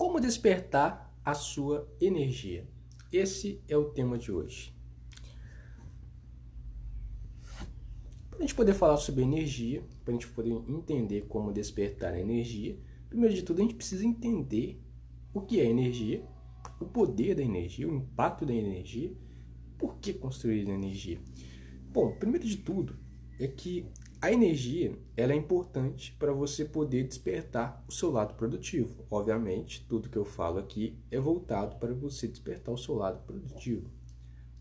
Como despertar a sua energia? Esse é o tema de hoje. Para a gente poder falar sobre energia, para a gente poder entender como despertar a energia, primeiro de tudo a gente precisa entender o que é energia, o poder da energia, o impacto da energia, por que construir energia. Bom, primeiro de tudo é que a energia ela é importante para você poder despertar o seu lado produtivo. Obviamente, tudo que eu falo aqui é voltado para você despertar o seu lado produtivo.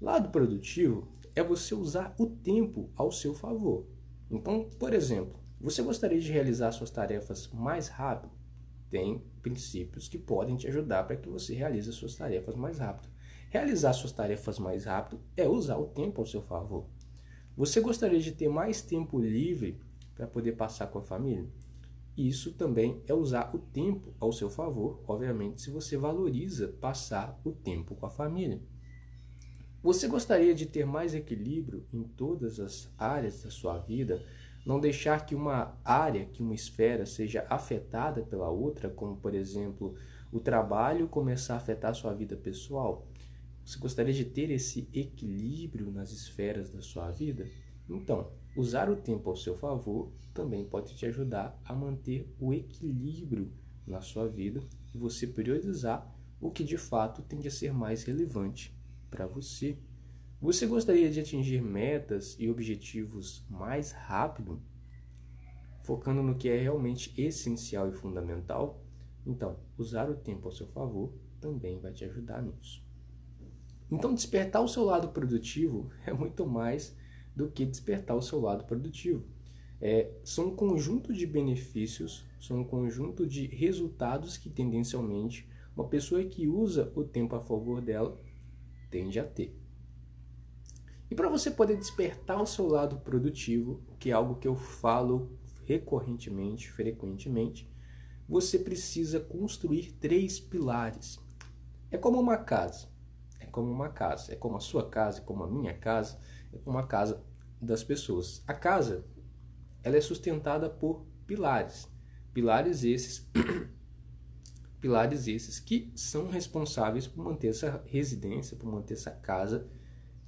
Lado produtivo é você usar o tempo ao seu favor. Então, por exemplo, você gostaria de realizar suas tarefas mais rápido? Tem princípios que podem te ajudar para que você realize suas tarefas mais rápido. Realizar suas tarefas mais rápido é usar o tempo ao seu favor. Você gostaria de ter mais tempo livre para poder passar com a família? Isso também é usar o tempo ao seu favor, obviamente, se você valoriza passar o tempo com a família. Você gostaria de ter mais equilíbrio em todas as áreas da sua vida, não deixar que uma área, que uma esfera seja afetada pela outra, como por exemplo, o trabalho começar a afetar a sua vida pessoal? Você gostaria de ter esse equilíbrio nas esferas da sua vida? Então, usar o tempo ao seu favor também pode te ajudar a manter o equilíbrio na sua vida e você priorizar o que de fato tem que ser mais relevante para você. Você gostaria de atingir metas e objetivos mais rápido, focando no que é realmente essencial e fundamental? Então, usar o tempo ao seu favor também vai te ajudar nisso. Então, despertar o seu lado produtivo é muito mais do que despertar o seu lado produtivo. São um conjunto de benefícios, são um conjunto de resultados que tendencialmente uma pessoa que usa o tempo a favor dela tende a ter. E para você poder despertar o seu lado produtivo, que é algo que eu falo recorrentemente, frequentemente, você precisa construir 3 pilares. É como uma casa. É como a sua casa, é como a minha casa, é como a casa das pessoas. A casa, ela é sustentada por pilares. Pilares esses que são responsáveis por manter essa residência, por manter essa casa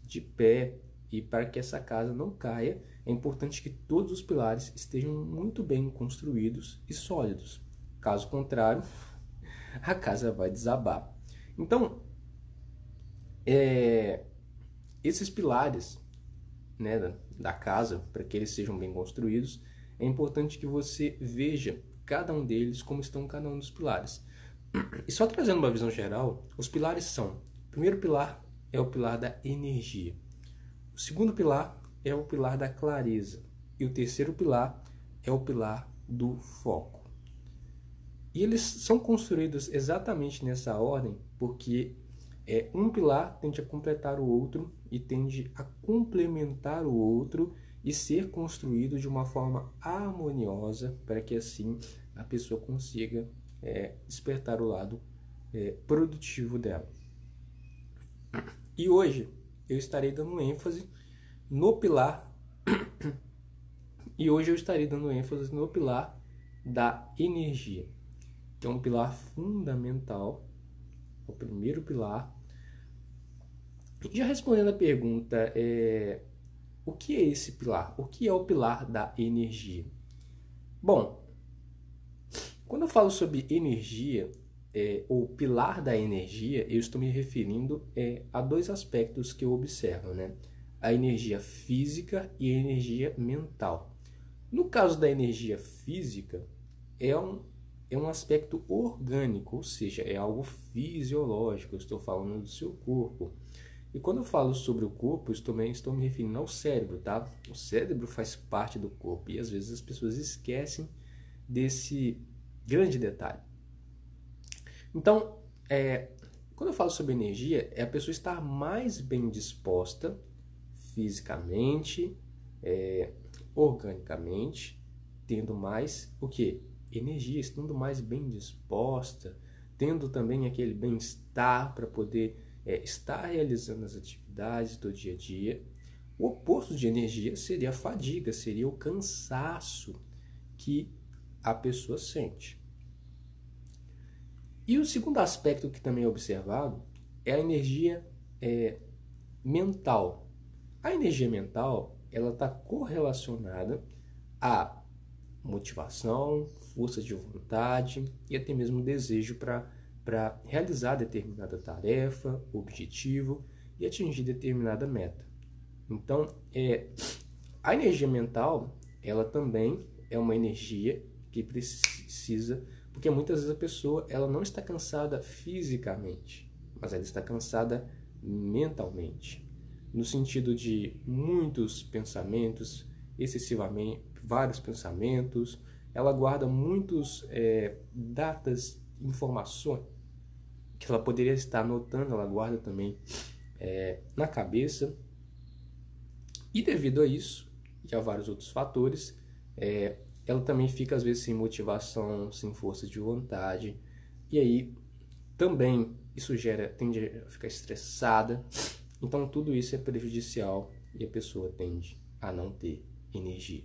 de pé. E para que essa casa não caia, é importante que todos os pilares estejam muito bem construídos e sólidos. Caso contrário, a casa vai desabar. Então, esses pilares, né, da casa, para que eles sejam bem construídos, é importante que você veja cada um deles, como estão cada um dos pilares. E só trazendo uma visão geral, os pilares são: o primeiro pilar é o pilar da energia, o segundo pilar é o pilar da clareza e o terceiro pilar é o pilar do foco. E eles são construídos exatamente nessa ordem porque um pilar tende a completar o outro e tende a complementar o outro e ser construído de uma forma harmoniosa para que assim a pessoa consiga despertar o lado produtivo dela. E hoje eu estarei dando ênfase no pilar da energia, que é um pilar fundamental, o primeiro pilar. E já respondendo a pergunta, o que é esse pilar? O que é o pilar da energia? Bom, quando eu falo sobre energia, ou pilar da energia, eu estou me referindo a 2 aspectos que eu observo, né? A energia física e a energia mental. No caso da energia física, é um aspecto orgânico, ou seja, é algo fisiológico, eu estou falando do seu corpo. E quando eu falo sobre o corpo, eu também estou me referindo ao cérebro, tá? O cérebro faz parte do corpo e às vezes as pessoas esquecem desse grande detalhe. Então, quando eu falo sobre energia, é a pessoa estar mais bem disposta fisicamente, organicamente, tendo mais o quê? Energia, estando mais bem disposta, tendo também aquele bem-estar para poder estar realizando as atividades do dia a dia. O oposto de energia seria a fadiga, seria o cansaço que a pessoa sente. E o segundo aspecto que também é observado é a energia mental. A energia mental, ela está correlacionada à motivação, força de vontade e até mesmo desejo para realizar determinada tarefa, objetivo e atingir determinada meta. Então, a energia mental, ela também é uma energia que precisa, porque muitas vezes a pessoa ela não está cansada fisicamente, mas ela está cansada mentalmente, no sentido de muitos pensamentos, excessivamente, vários pensamentos, ela guarda muitos datas, informações que ela poderia estar anotando, ela guarda também na cabeça, e devido a isso, e a vários outros fatores, ela também fica às vezes sem motivação, sem força de vontade, e aí também isso tende a ficar estressada. Então tudo isso é prejudicial e a pessoa tende a não ter energia.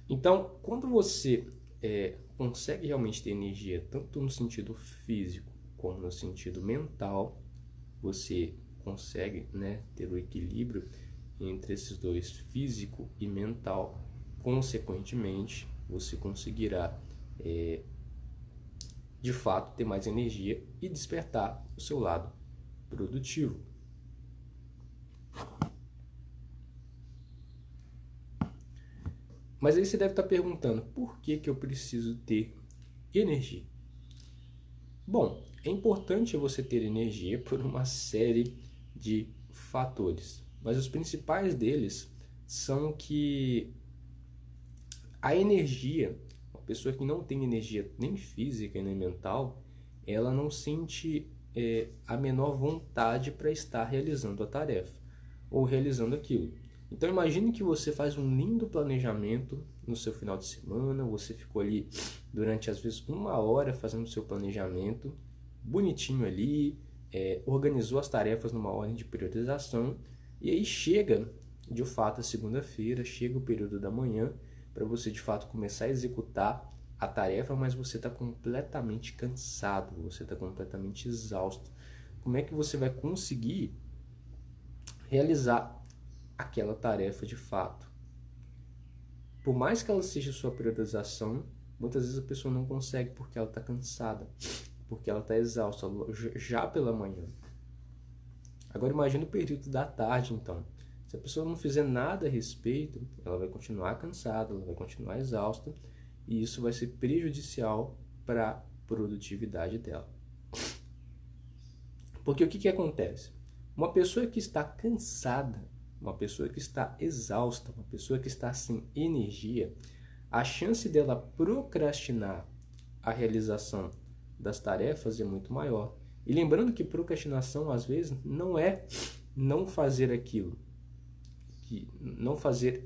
Então, quando você consegue realmente ter energia, tanto no sentido físico como no sentido mental, você consegue, né, ter o equilíbrio entre esses dois, físico e mental. Consequentemente, você conseguirá de fato ter mais energia e despertar o seu lado produtivo. Mas aí você deve estar perguntando, por que eu preciso ter energia? Bom, é importante você ter energia por uma série de fatores, mas os principais deles são que a energia, uma pessoa que não tem energia nem física nem mental, ela não sente a menor vontade para estar realizando a tarefa ou realizando aquilo. Então imagine que você faz um lindo planejamento no seu final de semana, você ficou ali durante às vezes 1 hora fazendo o seu planejamento, bonitinho ali, organizou as tarefas numa ordem de priorização, e aí chega de fato a segunda-feira, chega o período da manhã para você de fato começar a executar a tarefa, mas você está completamente cansado, você está completamente exausto. Como é que você vai conseguir realizar aquela tarefa de fato? Por mais que ela seja sua priorização, muitas vezes a pessoa não consegue porque ela está cansada, porque ela está exausta já pela manhã. Agora imagine o período da tarde, então. Se a pessoa não fizer nada a respeito, ela vai continuar cansada, ela vai continuar exausta, e isso vai ser prejudicial para a produtividade dela. Porque o que acontece? Uma pessoa que está cansada, uma pessoa que está exausta, uma pessoa que está sem energia, a chance dela procrastinar a realização das tarefas é muito maior. E lembrando que procrastinação, às vezes, não é não fazer aquilo, que não fazer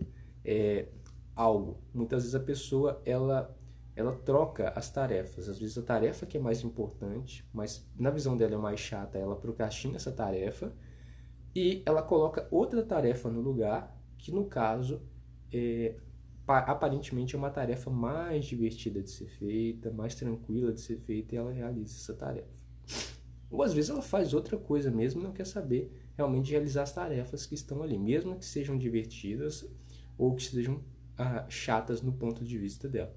algo. Muitas vezes a pessoa ela troca as tarefas. Às vezes a tarefa que é mais importante, mas na visão dela é mais chata, ela procrastina essa tarefa e ela coloca outra tarefa no lugar, que no caso aparentemente é uma tarefa mais divertida de ser feita, mais tranquila de ser feita, e ela realiza essa tarefa. Ou às vezes ela faz outra coisa mesmo, não quer saber realmente realizar as tarefas que estão ali, mesmo que sejam divertidas ou que sejam chatas no ponto de vista dela.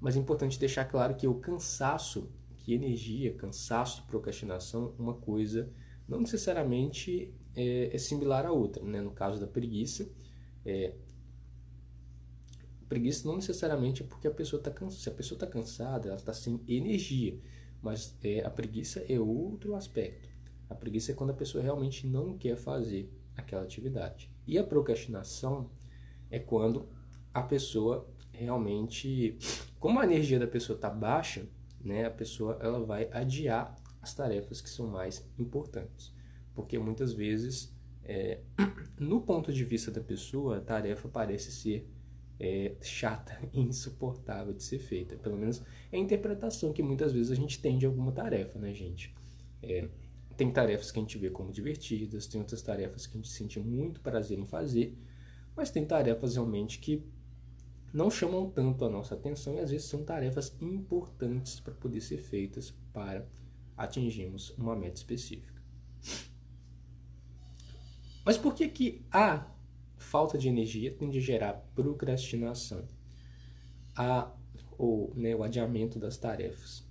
Mas é importante deixar claro que o cansaço, que energia, cansaço, procrastinação, uma coisa não necessariamente é similar à outra, né? No caso da preguiça, preguiça não necessariamente é porque a pessoa está cansada. Se a pessoa está cansada, ela está sem energia. Mas a preguiça é outro aspecto. A preguiça é quando a pessoa realmente não quer fazer aquela atividade. E a procrastinação é quando a pessoa realmente, como a energia da pessoa está baixa, né, a pessoa ela vai adiar as tarefas que são mais importantes. Porque muitas vezes, no ponto de vista da pessoa, a tarefa parece ser chata e insuportável de ser feita. Pelo menos é a interpretação que muitas vezes a gente tem de alguma tarefa, né, gente? Tem tarefas que a gente vê como divertidas, tem outras tarefas que a gente sente muito prazer em fazer, mas tem tarefas realmente que não chamam tanto a nossa atenção e às vezes são tarefas importantes para poder ser feitas para atingirmos uma meta específica. Mas por que que a falta de energia tende a gerar procrastinação? O adiamento das tarefas.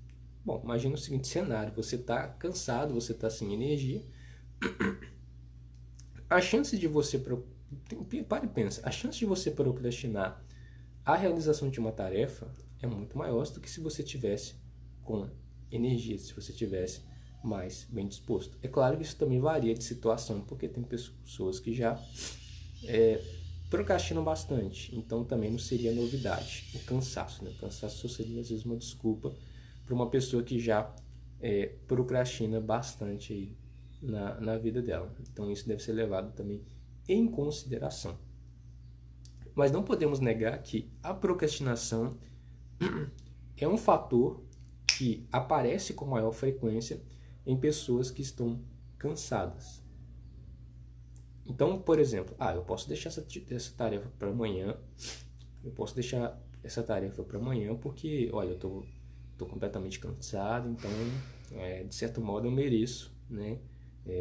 Bom, imagina o seguinte cenário: você está cansado, você está sem energia. A chance de você pare e pensa, a chance de você procrastinar a realização de uma tarefa é muito maior do que se você tivesse com energia, se você tivesse mais bem disposto. É claro que isso também varia de situação, porque tem pessoas que já procrastinam bastante, então também não seria novidade o cansaço, né? O cansaço só seria às vezes uma desculpa para uma pessoa que já procrastina bastante aí na vida dela. Então isso deve ser levado também em consideração. Mas não podemos negar que a procrastinação é um fator que aparece com maior frequência em pessoas que estão cansadas. Então, por exemplo, eu posso deixar essa tarefa para amanhã. Eu posso deixar essa tarefa para amanhã porque, olha, eu tô completamente cansado, então, de certo modo, eu mereço, né,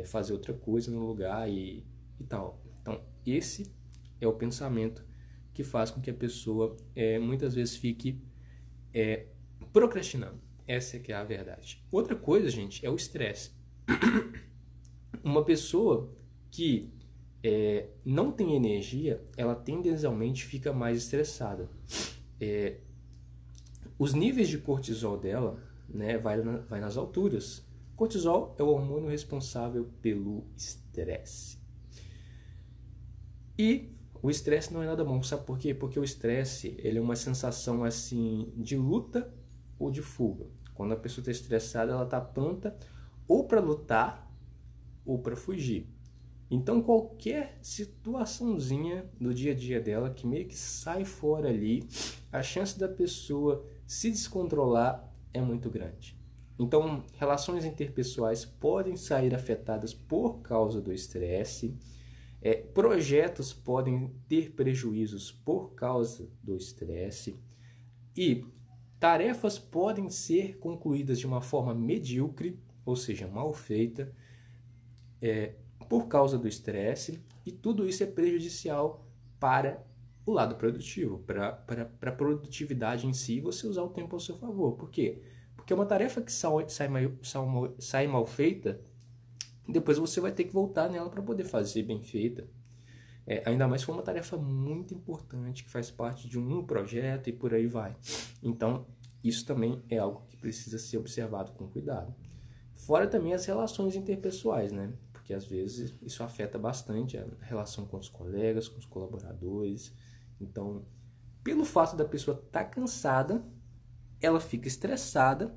fazer outra coisa no lugar e tal. Então, esse é o pensamento que faz com que a pessoa muitas vezes fique procrastinando. Essa é que é a verdade. Outra coisa, gente, é o estresse. Uma pessoa que não tem energia, ela tendencialmente fica mais estressada. Os níveis de cortisol dela, né, vai nas alturas. Cortisol é o hormônio responsável pelo estresse. E o estresse não é nada bom, sabe por quê? Porque o estresse, ele é uma sensação assim de luta ou de fuga. Quando a pessoa está estressada, ela está pronta ou para lutar ou para fugir. Então qualquer situaçãozinha do dia a dia dela que meio que sai fora ali, a chance da pessoa se descontrolar é muito grande. Então relações interpessoais podem sair afetadas por causa do estresse. Projetos podem ter prejuízos por causa do estresse e tarefas podem ser concluídas de uma forma medíocre, ou seja, mal feita, por causa do estresse, e tudo isso é prejudicial para o lado produtivo, para a produtividade em si, você usar o tempo ao seu favor. Por quê? Porque uma tarefa que sai mal feita, depois você vai ter que voltar nela para poder fazer bem feita. Ainda mais se for uma tarefa muito importante, que faz parte de um projeto e por aí vai. Então, isso também é algo que precisa ser observado com cuidado. Fora também as relações interpessoais, né? Porque às vezes isso afeta bastante a relação com os colegas, com os colaboradores. Então, pelo fato da pessoa estar cansada, ela fica estressada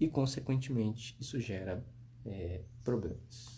e, consequentemente, isso gera problemas.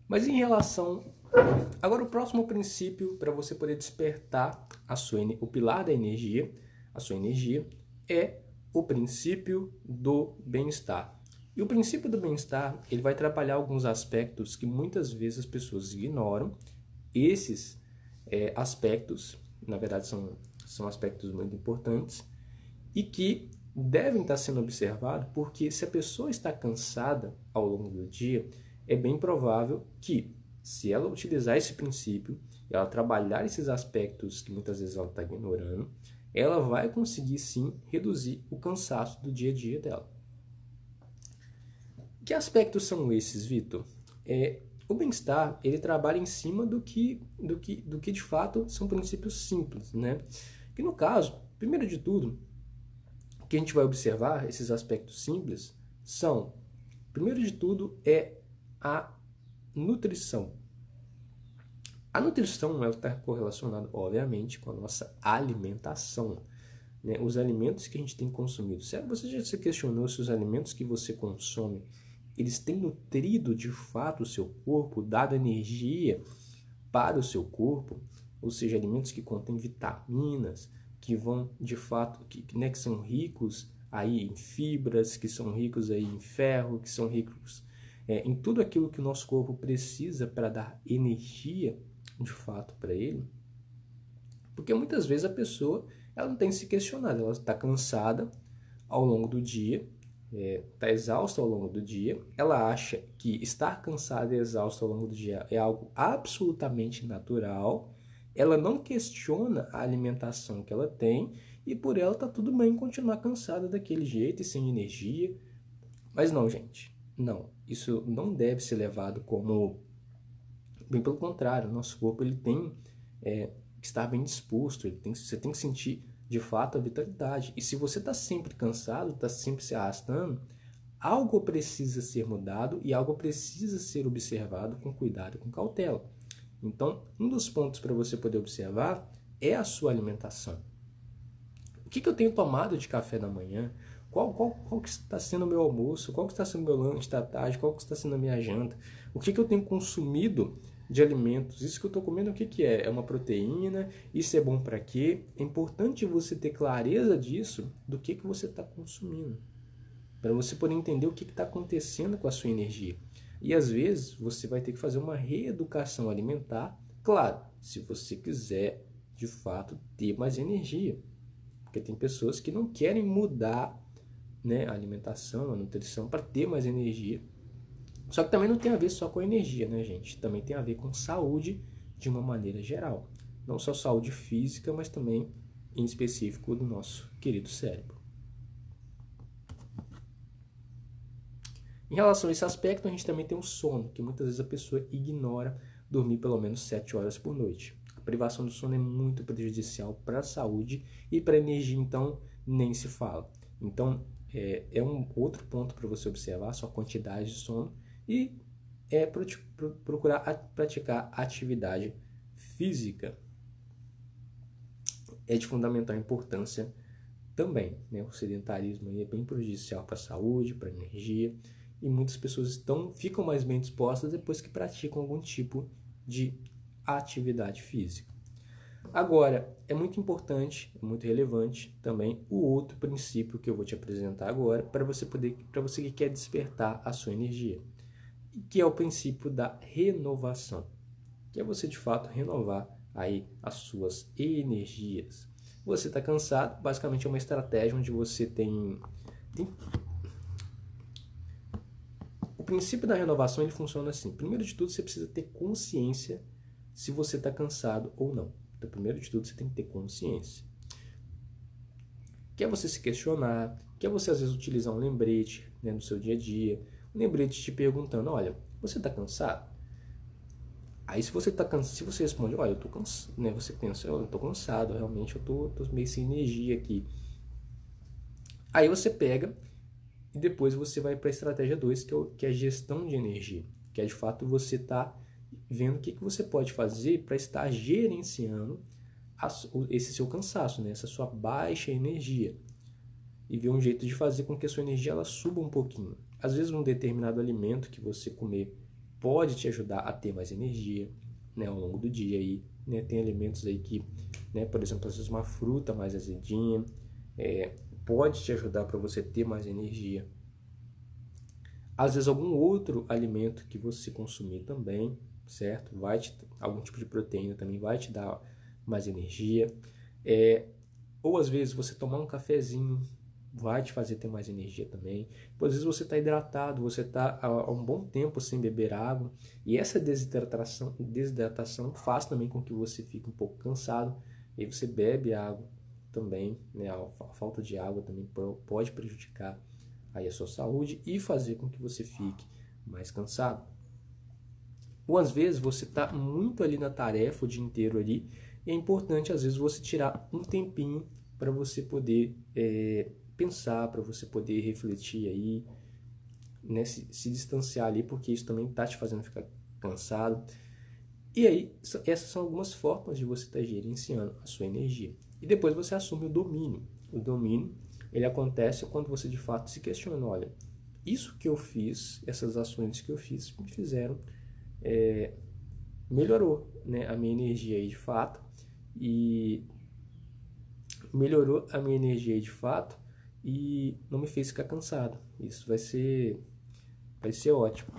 Mas em relação... Agora o próximo princípio para você poder despertar o pilar da energia, a sua energia, é o princípio do bem-estar. E o princípio do bem-estar, ele vai trabalhar alguns aspectos que muitas vezes as pessoas ignoram. Esses aspectos, na verdade, são aspectos muito importantes e que devem estar sendo observados, porque se a pessoa está cansada ao longo do dia, é bem provável que, se ela utilizar esse princípio, ela trabalhar esses aspectos que muitas vezes ela está ignorando, ela vai conseguir sim reduzir o cansaço do dia a dia dela. Que aspectos são esses, Vitor? O bem-estar, ele trabalha em cima do que de fato são princípios simples, né? Que no caso, primeiro de tudo, o que a gente vai observar, esses aspectos simples, são, primeiro de tudo, a nutrição. A nutrição está correlacionada, obviamente, com a nossa alimentação, né? Os alimentos que a gente tem consumido. Será você já se questionou se os alimentos que você consome, eles têm nutrido de fato o seu corpo, dado energia para o seu corpo? Ou seja, alimentos que contêm vitaminas, que vão de fato, que são ricos aí em fibras, que são ricos aí em ferro, que são ricos em tudo aquilo que o nosso corpo precisa para dar energia de fato para ele. Porque muitas vezes a pessoa ela não tem se questionado, ela está cansada ao longo do dia, está exausta ao longo do dia, ela acha que estar cansada e exausta ao longo do dia é algo absolutamente natural, ela não questiona a alimentação que ela tem e por ela está tudo bem continuar cansada daquele jeito e sem energia. Mas não, gente, não, isso não deve ser levado como... Bem pelo contrário, o nosso corpo ele tem que estar bem disposto, você tem que sentir de fato a vitalidade. E se você está sempre cansado, está sempre se arrastando, algo precisa ser mudado e algo precisa ser observado com cuidado e com cautela. Então, um dos pontos para você poder observar é a sua alimentação. O que eu tenho tomado de café da manhã? Qual que está sendo o meu almoço? Qual que está sendo o meu lanche da tarde? Qual que está sendo a minha janta? O que eu tenho consumido de alimentos? Isso que eu estou comendo, o que é? É uma proteína? Isso é bom para quê? É importante você ter clareza disso, do que você está consumindo, para você poder entender o que está acontecendo com a sua energia. E às vezes você vai ter que fazer uma reeducação alimentar, claro, se você quiser de fato ter mais energia. Porque tem pessoas que não querem mudar, né, a alimentação, a nutrição para ter mais energia. Só que também não tem a ver só com energia, né, gente? Também tem a ver com saúde de uma maneira geral. Não só saúde física, mas também em específico do nosso querido cérebro. Em relação a esse aspecto, a gente também tem o sono, que muitas vezes a pessoa ignora dormir pelo menos 7 horas por noite. A privação do sono é muito prejudicial para a saúde e para a energia, então nem se fala. Então, é um outro ponto para você observar a sua quantidade de sono e procurar praticar atividade física. É de fundamental importância também, né? O sedentarismo aí é bem prejudicial para a saúde, para a energia, e muitas pessoas ficam mais bem dispostas depois que praticam algum tipo de atividade física. Agora, é muito importante, é muito relevante também o outro princípio que eu vou te apresentar agora para você que quer despertar a sua energia, que é o princípio da renovação, que é você de fato renovar aí as suas energias. Você está cansado, basicamente é uma estratégia onde você tem... O princípio da renovação ele funciona assim. Primeiro de tudo, você precisa ter consciência se você está cansado ou não. Então, primeiro de tudo, você tem que ter consciência. Quer você se questionar, quer você às vezes utilizar um lembrete, né, no seu dia a dia, um lembrete te perguntando, olha, você está cansado? Aí se você responde, olha, eu estou cansado, né, você pensa, eu estou cansado, realmente eu estou meio sem energia aqui. Aí você pega e depois você vai para a estratégia 2, que é a gestão de energia, que é de fato você está vendo o que você pode fazer para estar gerenciando esse seu cansaço, né? Essa sua baixa energia, e ver um jeito de fazer com que a sua energia ela suba um pouquinho. Às vezes um determinado alimento que você comer pode te ajudar a ter mais energia, né, ao longo do dia aí, né? Tem alimentos aí que, né, por exemplo, às vezes uma fruta mais azedinha, pode te ajudar para você ter mais energia. Às vezes algum outro alimento que você consumir também, certo? Algum tipo de proteína também vai te dar mais energia. Ou às vezes você tomar um cafezinho vai te fazer ter mais energia também. Às vezes você está hidratado, você está há um bom tempo sem beber água, e essa desidratação faz também com que você fique um pouco cansado, e aí você bebe água também, né? A falta de água também pode prejudicar aí a sua saúde e fazer com que você fique mais cansado. Ou às vezes você está muito ali na tarefa o dia inteiro ali, e é importante às vezes você tirar um tempinho para você poder pensar, para você poder refletir aí, né, se distanciar ali, porque isso também está te fazendo ficar cansado. E aí, essas são algumas formas de você estar gerenciando a sua energia. E depois você assume o domínio. O domínio, ele acontece quando você de fato se questiona, olha, isso que eu fiz, essas ações que eu fiz, me fizeram, melhorou, né, a minha energia aí de fato, e melhorou a minha energia aí de fato, e não me fez ficar cansado. Isso vai ser ótimo.